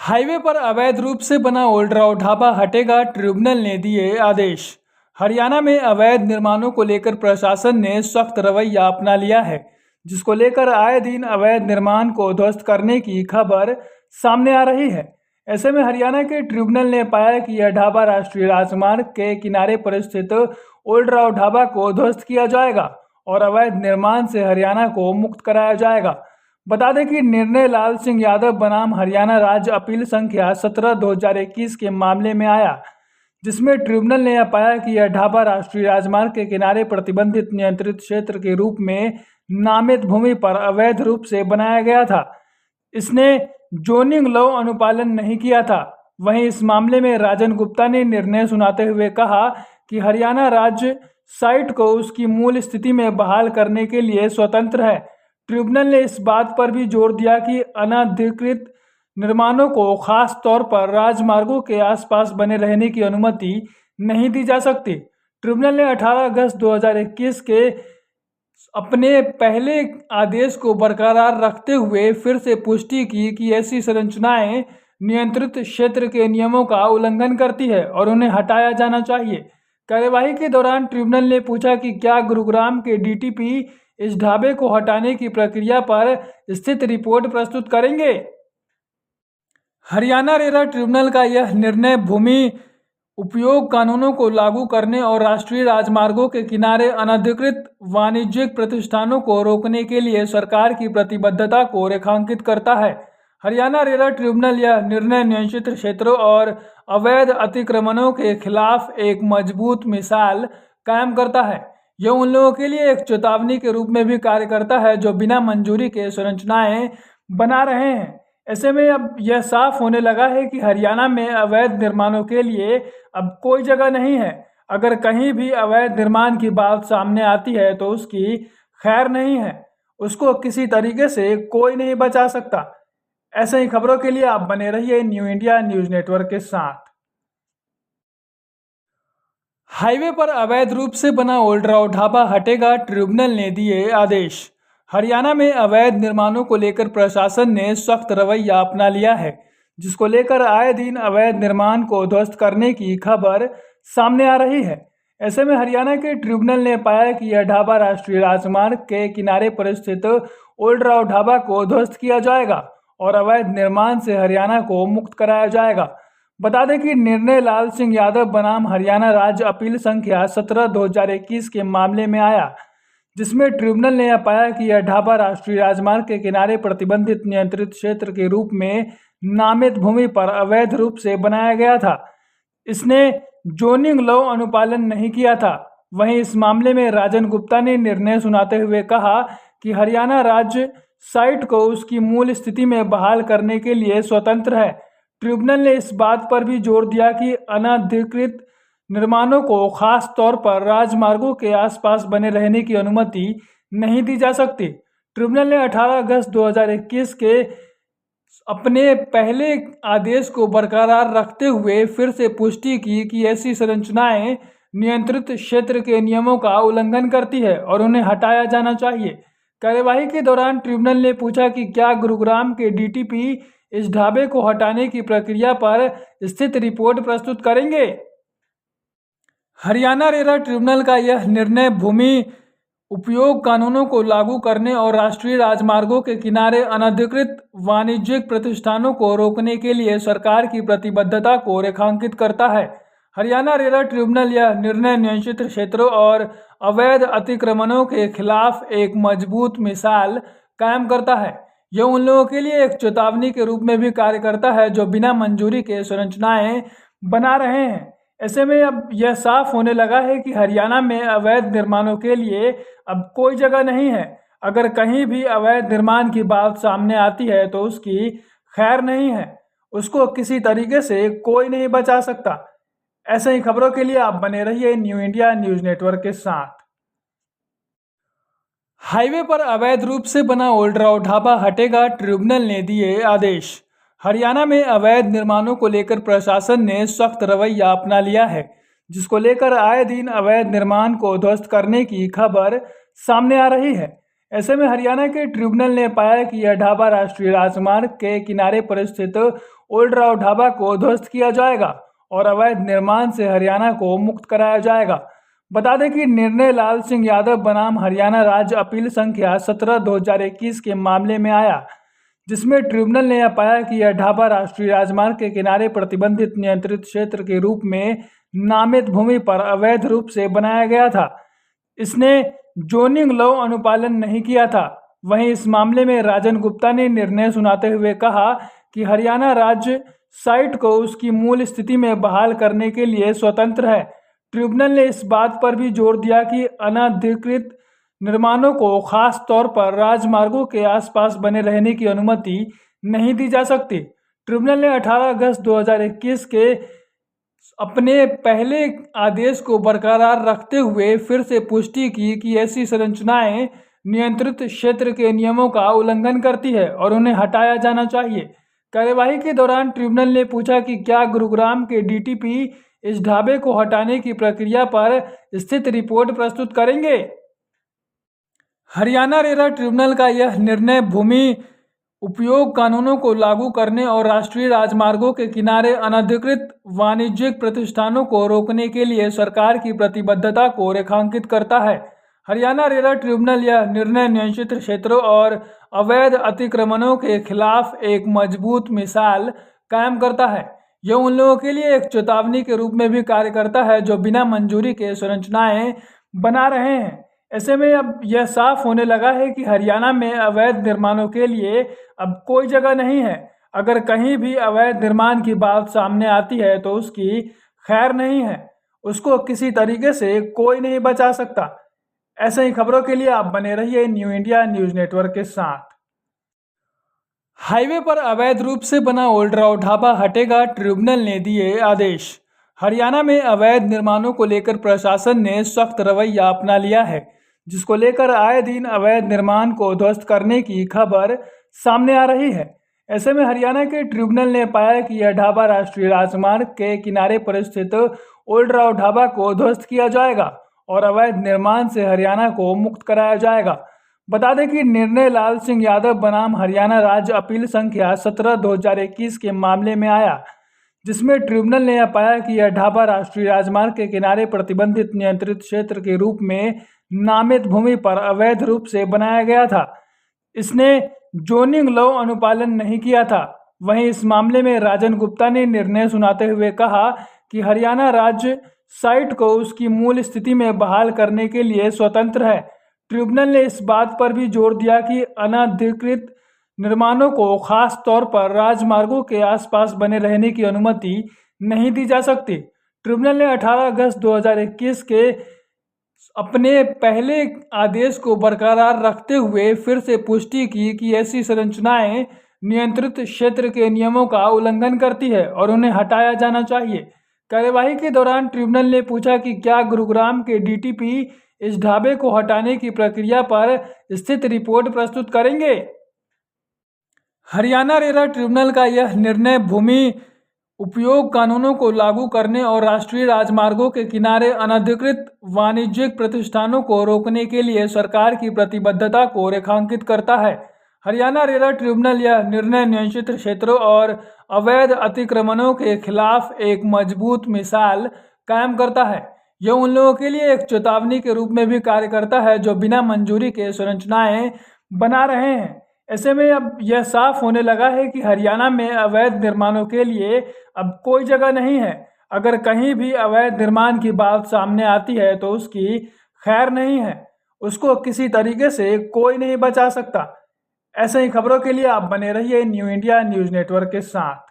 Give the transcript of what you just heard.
Highway पर अवैध रूप से बना ओल्ड ढाबा हटेगा, ट्रिब्यूनल ने दिए आदेश। हरियाणा में अवैध निर्माणों को लेकर प्रशासन ने सख्त रवैया अपना लिया है, जिसको लेकर आए दिन अवैध निर्माण को ध्वस्त करने की खबर सामने आ रही है। ऐसे में हरियाणा के ट्रिब्यूनल ने पाया कि यह ढाबा राष्ट्रीय राजमार्ग के किनारे पर स्थित ओल्ड ढाबा को ध्वस्त किया जाएगा और अवैध निर्माण से हरियाणा को मुक्त कराया जाएगा। बता दें कि निर्णय लाल सिंह यादव बनाम हरियाणा राज्य अपील संख्या 17/2021 के मामले में आया, जिसमें ट्रिब्यूनल ने यह पाया कि यह ढाबा राष्ट्रीय राजमार्ग के किनारे प्रतिबंधित नियंत्रित क्षेत्र के रूप में नामित भूमि पर अवैध रूप से बनाया गया था। इसने जोनिंग लॉ अनुपालन नहीं किया था। वहीं इस मामले में राजन गुप्ता ने निर्णय सुनाते हुए कहा कि हरियाणा राज्य साइट को उसकी मूल स्थिति में बहाल करने के लिए स्वतंत्र है। ट्रिब्यूनल ने इस बात पर भी जोर दिया कि अनधिकृत निर्माणों को खास तौर पर राजमार्गों के आसपास बने रहने की अनुमति नहीं दी जा सकती। ट्रिब्यूनल ने 18 अगस्त 2021 के अपने पहले आदेश को बरकरार रखते हुए फिर से पुष्टि की कि ऐसी संरचनाएं नियंत्रित क्षेत्र के नियमों का उल्लंघन करती है और उन्हें हटाया जाना चाहिए। कार्यवाही के दौरान ट्रिब्यूनल ने पूछा कि क्या गुरुग्राम के डीटीपी इस ढाबे को हटाने की प्रक्रिया पर स्थित रिपोर्ट प्रस्तुत करेंगे। हरियाणा रेरा ट्रिब्यूनल का यह निर्णय भूमि उपयोग कानूनों को लागू करने और राष्ट्रीय राजमार्गों के किनारे अनधिकृत वाणिज्यिक प्रतिष्ठानों को रोकने के लिए सरकार की प्रतिबद्धता को रेखांकित करता है। हरियाणा रेरा ट्रिब्यूनल यह निर्णय नियंत्रित क्षेत्रों और अवैध अतिक्रमणों के खिलाफ एक मजबूत मिसाल कायम करता है। यह उन लोगों के लिए एक चेतावनी के रूप में भी कार्य करता है जो बिना मंजूरी के संरचनाएं बना रहे हैं। ऐसे में अब यह साफ होने लगा है कि हरियाणा में अवैध निर्माणों के लिए अब कोई जगह नहीं है। अगर कहीं भी अवैध निर्माण की बात सामने आती है तो उसकी खैर नहीं है, उसको किसी तरीके से कोई नहीं बचा सकता। ऐसे ही खबरों के लिए आप बने रहिए न्यू इंडिया न्यूज नेटवर्क के साथ। हाईवे पर अवैध रूप से बना ओल्ड ढाबा हटेगा, ट्रिब्यूनल ने दिए आदेश। हरियाणा में अवैध निर्माणों को लेकर प्रशासन ने सख्त रवैया अपना लिया है, जिसको लेकर आए दिन अवैध निर्माण को ध्वस्त करने की खबर सामने आ रही है। ऐसे में हरियाणा के ट्रिब्यूनल ने पाया कि यह ढाबा राष्ट्रीय राजमार्ग के किनारे पर स्थित ओल्ड ढाबा को ध्वस्त किया जाएगा और अवैध निर्माण से हरियाणा को मुक्त कराया जाएगा। बता दें कि निर्णय लाल सिंह यादव बनाम हरियाणा राज्य अपील संख्या 17/2021 के मामले में आया, जिसमें ट्रिब्यूनल ने यह पाया कि यह ढाबा राष्ट्रीय राजमार्ग के किनारे प्रतिबंधित नियंत्रित क्षेत्र के रूप में नामित भूमि पर अवैध रूप से बनाया गया था। इसने जोनिंग लॉ अनुपालन नहीं किया था। वहीं इस मामले में राजन गुप्ता ने निर्णय सुनाते हुए कहा कि हरियाणा राज्य साइट को उसकी मूल स्थिति में बहाल करने के लिए स्वतंत्र है। ट्रिब्यूनल ने इस बात पर भी जोर दिया कि अनधिकृत निर्माणों को खास तौर पर राजमार्गों के आसपास बने रहने की अनुमति नहीं दी जा सकती। ट्रिब्यूनल ने 18 अगस्त 2021 के अपने पहले आदेश को बरकरार रखते हुए फिर से पुष्टि की कि ऐसी संरचनाएं नियंत्रित क्षेत्र के नियमों का उल्लंघन करती है और उन्हें हटाया जाना चाहिए। कार्यवाही के दौरान ट्रिब्यूनल ने पूछा कि क्या गुरुग्राम के डीटीपी इस ढाबे को हटाने की प्रक्रिया पर स्थित रिपोर्ट प्रस्तुत करेंगे। हरियाणा रेरा ट्रिब्यूनल का यह निर्णय भूमि उपयोग कानूनों को लागू करने और राष्ट्रीय राजमार्गों के किनारे अनधिकृत वाणिज्यिक प्रतिष्ठानों को रोकने के लिए सरकार की प्रतिबद्धता को रेखांकित करता है। हरियाणा रेरा ट्रिब्यूनल यह निर्णय नियंत्रित क्षेत्रों और अवैध अतिक्रमणों के खिलाफ एक मजबूत मिसाल कायम करता है। यह उन लोगों के लिए एक चेतावनी के रूप में भी कार्य करता है जो बिना मंजूरी के संरचनाएं बना रहे हैं। ऐसे में अब यह साफ होने लगा है कि हरियाणा में अवैध निर्माणों के लिए अब कोई जगह नहीं है। अगर कहीं भी अवैध निर्माण की बात सामने आती है तो उसकी खैर नहीं है, उसको किसी तरीके से कोई नहीं बचा सकता। ऐसे ही खबरों के लिए आप बने रहिए न्यू इंडिया न्यूज नेटवर्क के साथ। हाईवे पर अवैध रूप से बना ओल्ड ढाबा हटेगा, ट्रिब्यूनल ने दिए आदेश। हरियाणा में अवैध निर्माणों को लेकर प्रशासन ने सख्त रवैया अपना लिया है, जिसको लेकर आए दिन अवैध निर्माण को ध्वस्त करने की खबर सामने आ रही है। ऐसे में हरियाणा के ट्रिब्यूनल ने पाया कि यह ढाबा राष्ट्रीय राजमार्ग के किनारे पर स्थित ओल्ड राव ढाबा को ध्वस्त किया जाएगा और अवैध निर्माण से हरियाणा को मुक्त कराया जाएगा। बता दें कि निर्णय लाल सिंह यादव बनाम हरियाणा राज्य अपील संख्या 17/2021 के मामले में आया, जिसमें ट्रिब्यूनल ने यह पाया कि यह ढाबा राष्ट्रीय राजमार्ग के किनारे प्रतिबंधित नियंत्रित क्षेत्र के रूप में नामित भूमि पर अवैध रूप से बनाया गया था। इसने जोनिंग लॉ अनुपालन नहीं किया था। वहीं इस मामले में राजन गुप्ता ने निर्णय सुनाते हुए कहा कि हरियाणा राज्य साइट को उसकी मूल स्थिति में बहाल करने के लिए स्वतंत्र है। ट्रिब्यूनल ने इस बात पर भी जोर दिया कि अनधिकृत निर्माणों को खास तौर पर राजमार्गों के आसपास बने रहने की अनुमति नहीं दी जा सकती। ट्रिब्यूनल ने 18 अगस्त 2021 के अपने पहले आदेश को बरकरार रखते हुए फिर से पुष्टि की कि ऐसी संरचनाएं नियंत्रित क्षेत्र के नियमों का उल्लंघन करती है और उन्हें हटाया जाना चाहिए। कार्यवाही के दौरान ट्रिब्यूनल ने पूछा कि क्या गुरुग्राम के डीटीपी इस ढाबे को हटाने की प्रक्रिया पर स्थित रिपोर्ट प्रस्तुत करेंगे। हरियाणा रेरा ट्रिब्यूनल का यह निर्णय भूमि उपयोग कानूनों को लागू करने और राष्ट्रीय राजमार्गों के किनारे अनधिकृत वाणिज्यिक प्रतिष्ठानों को रोकने के लिए सरकार की प्रतिबद्धता को रेखांकित करता है। हरियाणा रेरा ट्रिब्यूनल यह निर्णय नियंत्रित क्षेत्रों और अवैध अतिक्रमणों के खिलाफ एक मजबूत मिसाल कायम करता है। यह उन लोगों के लिए एक चेतावनी के रूप में भी कार्य करता है जो बिना मंजूरी के संरचनाएं बना रहे हैं। ऐसे में अब यह साफ होने लगा है कि हरियाणा में अवैध निर्माणों के लिए अब कोई जगह नहीं है। अगर कहीं भी अवैध निर्माण की बात सामने आती है तो उसकी खैर नहीं है, उसको किसी तरीके से कोई नहीं बचा सकता। ऐसे ही खबरों के लिए आप बने रहिए न्यू इंडिया न्यूज नेटवर्क के साथ। हाईवे पर अवैध रूप से बना ओल्ड राव ढाबा हटेगा, ट्रिब्यूनल ने दिए आदेश। हरियाणा में अवैध निर्माणों को लेकर प्रशासन ने सख्त रवैया अपना लिया है, जिसको लेकर आए दिन अवैध निर्माण को ध्वस्त करने की खबर सामने आ रही है। ऐसे में हरियाणा के ट्रिब्यूनल ने पाया कि यह ढाबा राष्ट्रीय राजमार्ग के किनारे पर स्थित ओल्ड राव ढाबा को ध्वस्त किया जाएगा और अवैध निर्माण से हरियाणा को मुक्त कराया जाएगा। बता दें कि निर्णय लाल सिंह यादव बनाम हरियाणा राज्य अपील संख्या 17/2021 के मामले में आया, जिसमें ट्रिब्यूनल ने यह पाया कि यह ढाबा राष्ट्रीय राजमार्ग के किनारे प्रतिबंधित नियंत्रित क्षेत्र के रूप में नामित भूमि पर अवैध रूप से बनाया गया था। इसने जोनिंग लॉ अनुपालन नहीं किया था। वहीं इस मामले में राजन गुप्ता ने निर्णय सुनाते हुए कहा कि हरियाणा राज्य साइट को उसकी मूल स्थिति में बहाल करने के लिए स्वतंत्र है। ट्रिब्यूनल ने इस बात पर भी जोर दिया कि अनधिकृत निर्माणों को खास तौर पर राजमार्गों के आसपास बने रहने की अनुमति नहीं दी जा सकती। ट्रिब्यूनल ने 18 अगस्त 2021 के अपने पहले आदेश को बरकरार रखते हुए फिर से पुष्टि की कि ऐसी संरचनाएं नियंत्रित क्षेत्र के नियमों का उल्लंघन करती है और उन्हें हटाया जाना चाहिए। कार्यवाही के दौरान ट्रिब्यूनल ने पूछा कि क्या गुरुग्राम के डीटीपी इस ढाबे को हटाने की प्रक्रिया पर स्थित रिपोर्ट प्रस्तुत करेंगे। हरियाणा रेरा ट्रिब्यूनल का यह निर्णय भूमि उपयोग कानूनों को लागू करने और राष्ट्रीय राजमार्गों के किनारे अनधिकृत वाणिज्यिक प्रतिष्ठानों को रोकने के लिए सरकार की प्रतिबद्धता को रेखांकित करता है। हरियाणा रेरा ट्रिब्यूनल यह निर्णय नियंत्रित क्षेत्रों और अवैध अतिक्रमणों के खिलाफ एक मजबूत मिसाल कायम करता है। यह उन लोगों के लिए एक चेतावनी के रूप में भी कार्य करता है जो बिना मंजूरी के संरचनाएं बना रहे हैं। ऐसे में अब यह साफ होने लगा है कि हरियाणा में अवैध निर्माणों के लिए अब कोई जगह नहीं है। अगर कहीं भी अवैध निर्माण की बात सामने आती है तो उसकी खैर नहीं है, उसको किसी तरीके से कोई नहीं बचा सकता। ऐसे ही खबरों के लिए आप बने रहिए न्यू इंडिया न्यूज नेटवर्क के साथ।